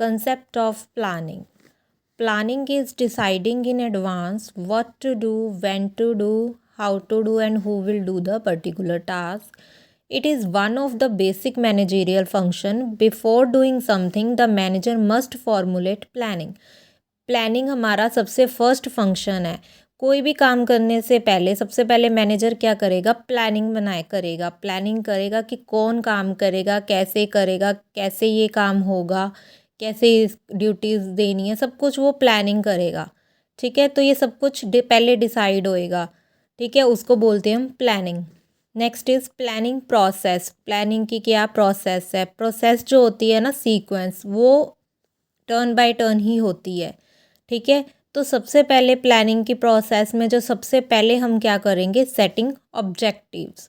Concept of planning. Planning is deciding in advance what to do, when to do, how to do, and who will do the particular task. It is one of the basic managerial function. Before doing something, the manager must formulate planning. Planning हमारा सबसे first function है। कोई भी काम करने से पहले सबसे पहले मैनेजर क्या करेगा, प्लानिंग प्लानिंग करेगा कि कौन काम करेगा, कैसे ये काम होगा, कैसे ड्यूटीज़ देनी है, सब कुछ वो प्लानिंग करेगा। ठीक है, तो ये सब कुछ पहले डिसाइड होएगा। ठीक है, उसको बोलते हैं हम planning. Next is planning process. Planning की क्या प्रोसेस है? प्रोसेस जो होती है ना, सीक्वेंस, वो टर्न बाय टर्न ही होती है। ठीक है, तो सबसे पहले प्लानिंग की प्रोसेस में जो सबसे पहले हम क्या करेंगे, सेटिंग ऑब्जेक्टिव्स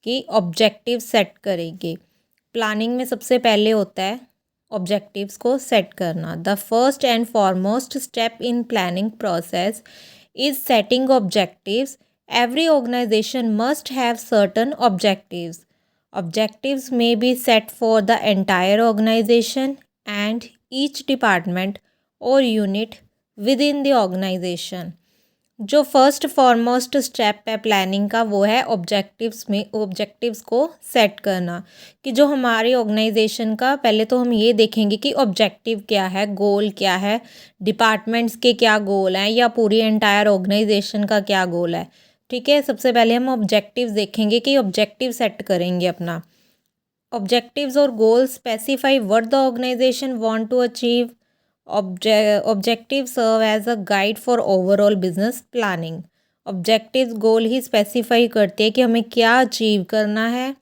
की ऑब्जेक्टिव सेट करेंगे। प्लानिंग में सबसे पहले होता है ऑब्जेक्टिव्स को सेट करना। The first and foremost step in planning process is setting objectives. Every organisation must have certain objectives. Objectives may be set for the entire organisation and each department or unit within the organisation. जो first foremost step है planning का, वो है objectives को set करना। कि जो हमारी ऑर्गेनाइजेशन का, पहले तो हम ये देखेंगे कि ऑब्जेक्टिव क्या है, गोल क्या है, डिपार्टमेंट्स के क्या गोल हैं, या पूरी एंटायर ऑर्गेनाइजेशन का क्या गोल है। ठीक है, सबसे पहले हम ऑब्जेक्टिव्स देखेंगे कि ऑब्जेक्टिव सेट करेंगे अपना। ऑब्जेक्टिव्स और goals specify what the organization want to achieve. Objective serve as a guide for overall business planning. Objectives goal ही स्पेसिफाई करते हैं कि हमें क्या अचीव करना है,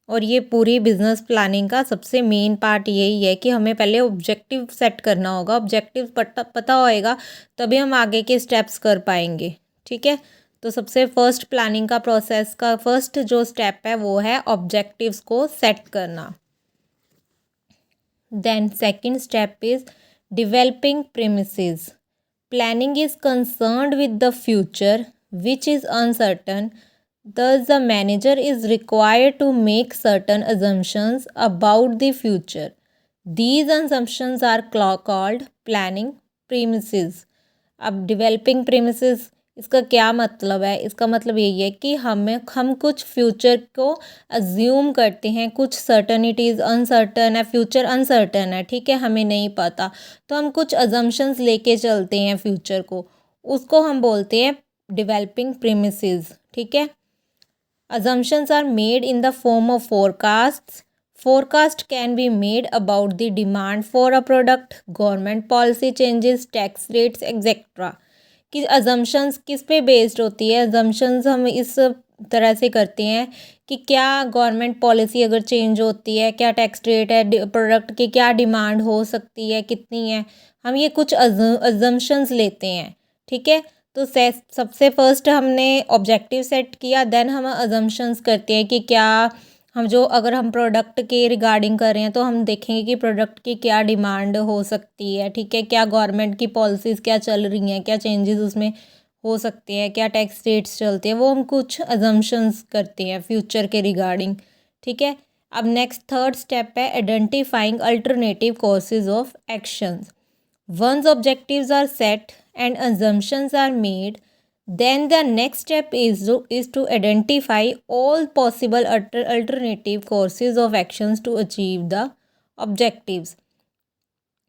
और ये पूरी बिजनेस प्लानिंग का सबसे मेन पार्ट यही है कि हमें पहले ऑब्जेक्टिव सेट करना होगा। ऑब्जेक्टिव पता होएगा तभी हम आगे के स्टेप्स कर पाएंगे। ठीक है, तो सबसे फर्स्ट प्लानिंग का प्रोसेस का फर्स्ट जो स्टेप है वो है ऑब्जेक्टिव्स को सेट करना। Then second step is developing premises. Planning is concerned with the future, which is uncertain. Thus, the manager is required to make certain assumptions about the future. These assumptions are called planning premises. अब developing premises इसका क्या मतलब है? इसका मतलब यही है कि हम कुछ फ्यूचर को अज्यूम करते हैं, कुछ सर्टनिटीज़ अनसर्टन है, फ्यूचर अनसर्टन है। ठीक है, हमें नहीं पता, तो हम कुछ अजम्पशंस लेके चलते हैं फ्यूचर को, उसको हम बोलते हैं डेवलपिंग प्रीमिसेस। ठीक है, assumptions are made in the form of forecasts. Forecast can be made about the demand for a product, government policy changes, tax rates, etc. कि assumptions किस पे बेस्ड होती है? assumptions हम इस तरह से करते हैं कि क्या गवर्नमेंट पॉलिसी अगर चेंज होती है, क्या टैक्स रेट है, प्रोडक्ट की क्या डिमांड हो सकती है, कितनी है, हम ये कुछ assumptions लेते हैं। ठीक है, तो सबसे फर्स्ट हमने ऑब्जेक्टिव सेट किया, देन हम अजम्पशंस करते हैं कि क्या हम जो अगर हम प्रोडक्ट के रिगार्डिंग कर रहे हैं तो हम देखेंगे कि प्रोडक्ट की क्या डिमांड हो सकती है। ठीक है, क्या गवर्नमेंट की पॉलिसीज़ क्या चल रही हैं, क्या चेंजेस उसमें हो सकते हैं, क्या टैक्स रेट्स चलते हैं, वो हम कुछ अजम्पशंस करते हैं फ्यूचर के रिगार्डिंग। ठीक है, अब नेक्स्ट थर्ड स्टेप है identifying alternative courses of actions. Once objectives are set and assumptions are made, then the next step is to identify all possible alternative courses of actions to achieve the objectives.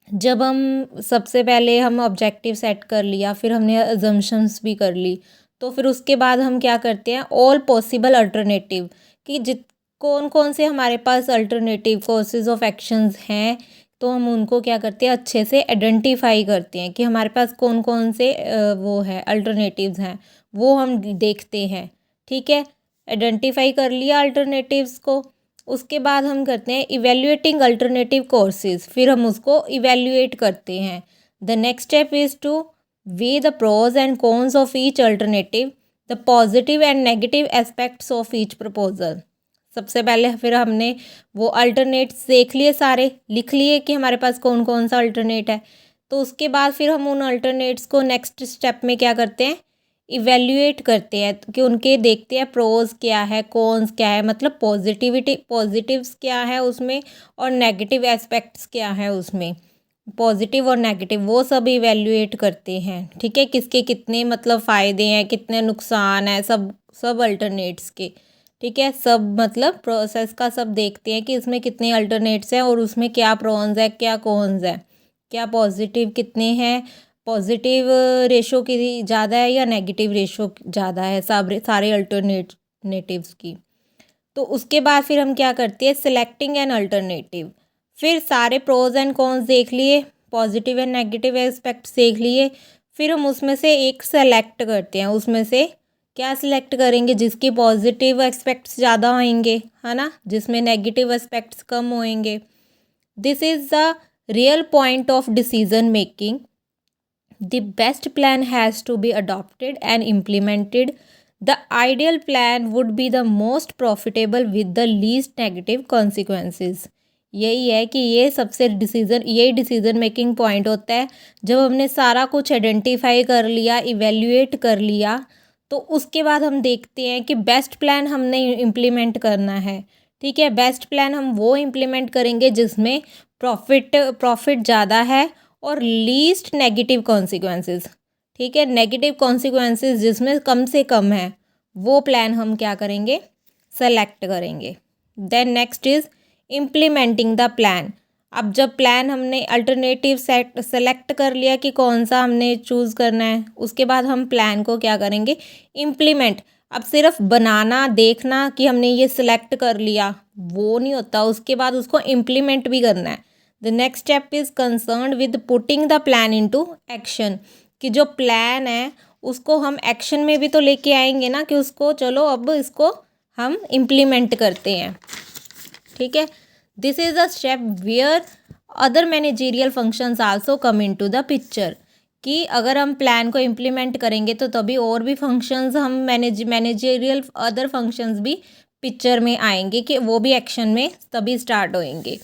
जब हम सबसे पहले हम objective set कर लिया, फिर हमने assumptions भी कर ली, तो फिर उसके बाद हम क्या करते हैं, ऑल पॉसिबल अल्टरनेटिव कि कौन कौन से हमारे पास अल्टरनेटिव कोर्सेज ऑफ एक्शंस हैं, तो हम उनको क्या करते हैं, अच्छे से आइडेंटिफाई करते हैं कि हमारे पास कौन कौन से वो है अल्टरनेटिव्स हैं, वो हम देखते हैं। ठीक है, आइडेंटिफाई कर लिया अल्टरनेटिव्स को, उसके बाद हम करते हैं इवेल्युएटिंग अल्टरनेटिव कोर्सेज, फिर हम उसको इवेल्युएट करते हैं। The next step is to weigh the pros and cons of each alternative, the positive and negative aspects of each proposal. सबसे पहले फिर हमने वो अल्टरनेट्स देख लिए, सारे लिख लिए कि हमारे पास कौन कौन सा अल्टरनेट है, तो उसके बाद फिर हम उन अल्टरनेट्स को नेक्स्ट स्टेप में क्या करते हैं, इवेल्युएट करते हैं कि उनके देखते हैं प्रोज क्या है, कॉन्स क्या है, मतलब पॉजिटिव्स क्या है उसमें और नेगेटिव एस्पेक्ट्स क्या है उसमें, पॉजिटिव और नेगेटिव वो सब इवेल्युएट करते हैं, ठीक है, किसके कितने मतलब फ़ायदे हैं, कितने नुकसान है, सब सब अल्टरनेट्स के, ठीक है, सब मतलब प्रोसेस का सब देखते हैं कि इसमें कितने अल्टरनेट्स हैं और उसमें क्या प्रोन्स है, क्या कॉन्स है, क्या पॉजिटिव कितने हैं, पॉजिटिव रेशो की ज़्यादा है या नेगेटिव रेशो ज़्यादा है सारे अल्टरनेटिव्स की। तो उसके बाद फिर हम क्या करते हैं, सिलेक्टिंग एन अल्टरनेटिव। फिर सारे प्रोज एंड कॉन्स देख लिए, पॉजिटिव एंड नेगेटिव एस्पेक्ट्स देख लिए, फिर हम उसमें से एक सेलेक्ट करते हैं। उसमें से क्या सिलेक्ट करेंगे, जिसकी पॉजिटिव एस्पेक्ट्स ज़्यादा होंगे, है ना, जिसमें नेगेटिव एस्पेक्ट्स कम होंगे। This is the real point of decision making. The best plan has to be adopted and implemented. The ideal plan would be the most profitable with the least negative consequences. यही है कि यही decision making point होता है। जब हमने सारा कुछ आइडेंटिफाई कर लिया, इवेल्युएट कर लिया, तो उसके बाद हम देखते हैं कि बेस्ट प्लान हमने इम्प्लीमेंट करना है, ठीक है। बेस्ट प्लान हम वो इम्प्लीमेंट करेंगे जिसमें प्रॉफिट ज़्यादा है और लीस्ट नेगेटिव कॉन्सिक्वेंसेस, ठीक है, नेगेटिव कॉन्सिक्वेंसेस जिसमें कम से कम है, वो प्लान हम क्या करेंगे, सेलेक्ट करेंगे। Then next is implementing the plan. अब जब प्लान हमने अल्टरनेटिव सेलेक्ट कर लिया कि कौन सा हमने चूज़ करना है, उसके बाद हम प्लान को क्या करेंगे, इम्प्लीमेंट। अब सिर्फ बनाना देखना कि हमने ये सिलेक्ट कर लिया वो नहीं होता, उसके बाद उसको इम्प्लीमेंट भी करना है। The next step is concern with putting the plan into action, कि जो प्लान है उसको हम एक्शन में भी तो लेके आएंगे ना, कि उसको चलो अब इसको हम इम्प्लीमेंट करते हैं, ठीक है। This is a step where other managerial functions also come into the picture, कि अगर हम प्लान को इम्प्लीमेंट करेंगे तो तभी और भी फंक्शंस हम मैनेजरियल अदर फंक्शंस भी पिक्चर में आएंगे, कि वो भी एक्शन में तभी स्टार्ट होएंगे।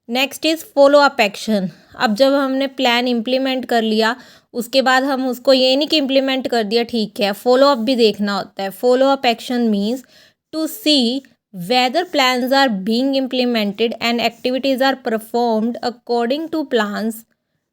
Next is follow up action. अब जब हमने प्लान इम्प्लीमेंट कर लिया, उसके बाद हम उसको ये नहीं कि इम्प्लीमेंट कर दिया, ठीक है, फॉलो अप भी देखना होता है। Follow up action means to see whether plans are being implemented and activities are performed according to plans,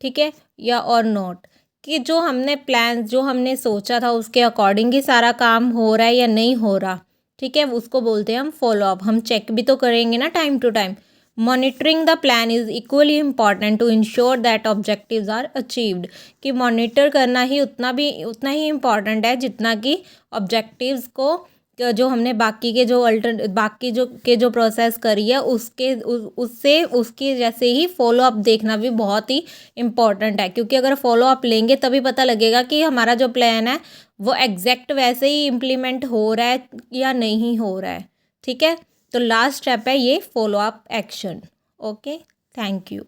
ठीक है, या और नॉट, कि जो हमने प्लान जो हमने सोचा था उसके अकॉर्डिंग ही सारा काम हो रहा है या नहीं हो रहा, ठीक है, उसको बोलते हैं हम फॉलो अप। हम चेक भी तो करेंगे ना time to time. Monitoring the plan is equally important to ensure that objectives are achieved, कि मॉनिटर करना ही उतना ही इम्पॉर्टेंट है जितना कि ऑब्जेक्टिव्स को जो हमने बाकी के जो प्रोसेस करी है उसके जैसे ही फॉलो अप देखना भी बहुत ही इम्पॉर्टेंट है, क्योंकि अगर फॉलो अप लेंगे तभी पता लगेगा कि हमारा जो प्लान है वो एग्जैक्ट वैसे ही इम्प्लीमेंट हो रहा है या नहीं हो रहा है, ठीक है। तो लास्ट स्टेप है ये follow up action. Okay, thank you.